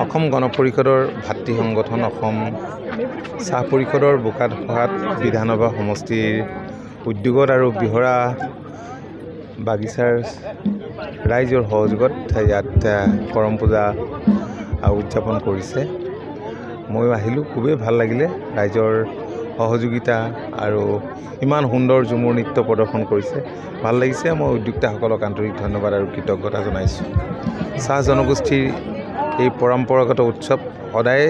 অসম গণ পৰিষদৰ ভাতৃ সংগঠন অসম চাহ পৰিষদৰ বোকাখাট বিধানসভা সমষ্টিৰ উদ্যোগত আৰু বিহৰা বাগিচাৰ ৰাইজৰ সহযোগত ইয়াত কৰম পূজা উদযাপন কৰিছে। মই আহিলোঁ, খুবেই ভাল লাগিলে। ৰাইজৰ সহযোগিতা আৰু ইমান সুন্দৰ ঝুমুৰ নৃত্য প্ৰদৰ্শন কৰিছে, ভাল লাগিছে। মই উদ্যোক্তাসকলক আন্তৰিক ধন্যবাদ আৰু কৃতজ্ঞতা জনাইছোঁ। চাহ জনগোষ্ঠীৰ এই পৰম্পৰাগত উৎসৱ সদায়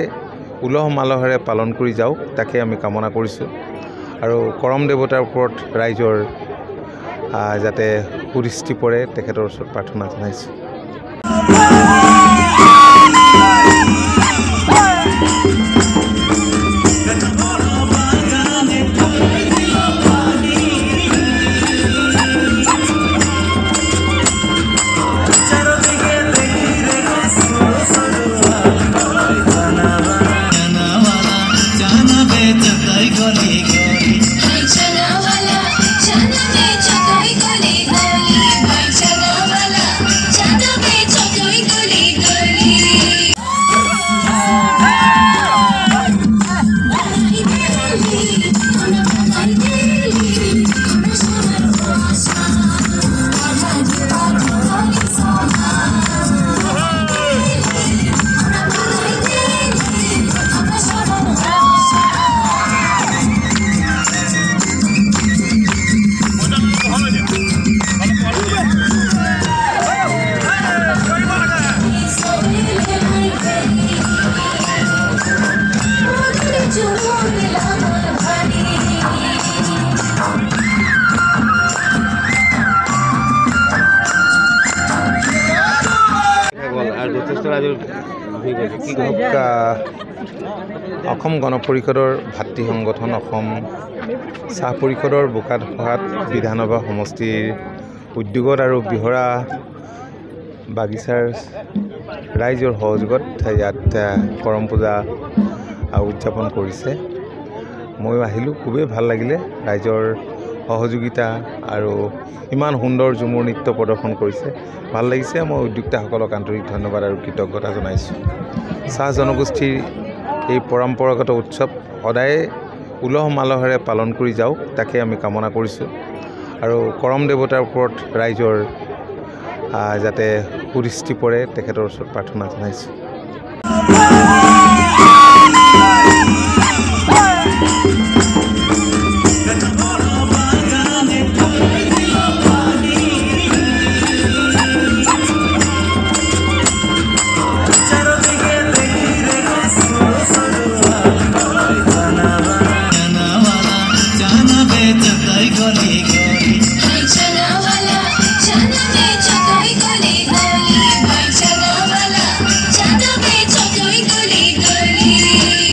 উলহ মালহেৰে পালন কৰি যাওক, তাকে আমি কামনা কৰিছোঁ। আৰু কৰম দেৱতাৰ ওপৰত ৰাইজৰ যাতে সুদৃষ্টি পৰে, তেখেতৰ ওচৰত প্ৰাৰ্থনা জনাইছোঁ। অসম গণ পৰিষদৰ ভাতৃ সংগঠন অসম চাহ পৰিষদৰ বোকাখাট বিধানসভা সমষ্টিৰ উদ্যোগত আৰু বিহৰা বাগিচাৰ ৰাইজৰ সহযোগত ইয়াত কৰম পূজা উদযাপন কৰিছে। মই আহিলোঁ, খুবেই ভাল লাগিলে। ৰাইজৰ সহযোগিতা আৰু ইমান সুন্দৰ ঝুমুৰ নৃত্য প্ৰদৰ্শন কৰিছে, ভাল লাগিছে। মই উদ্যোক্তাসকলক আন্তৰিক ধন্যবাদ আৰু কৃতজ্ঞতা জনাইছোঁ। চাহ জনগোষ্ঠীৰ এই পৰম্পৰাগত উৎসৱ সদায় উলহ মালহেৰে পালন কৰি যাওক, তাকে আমি কামনা কৰিছোঁ। আৰু কৰম দেৱতাৰ ওপৰত ৰাইজৰ যাতে সুদৃষ্টি পৰে, তেখেতৰ ওচৰত প্ৰাৰ্থনা জনাইছোঁ।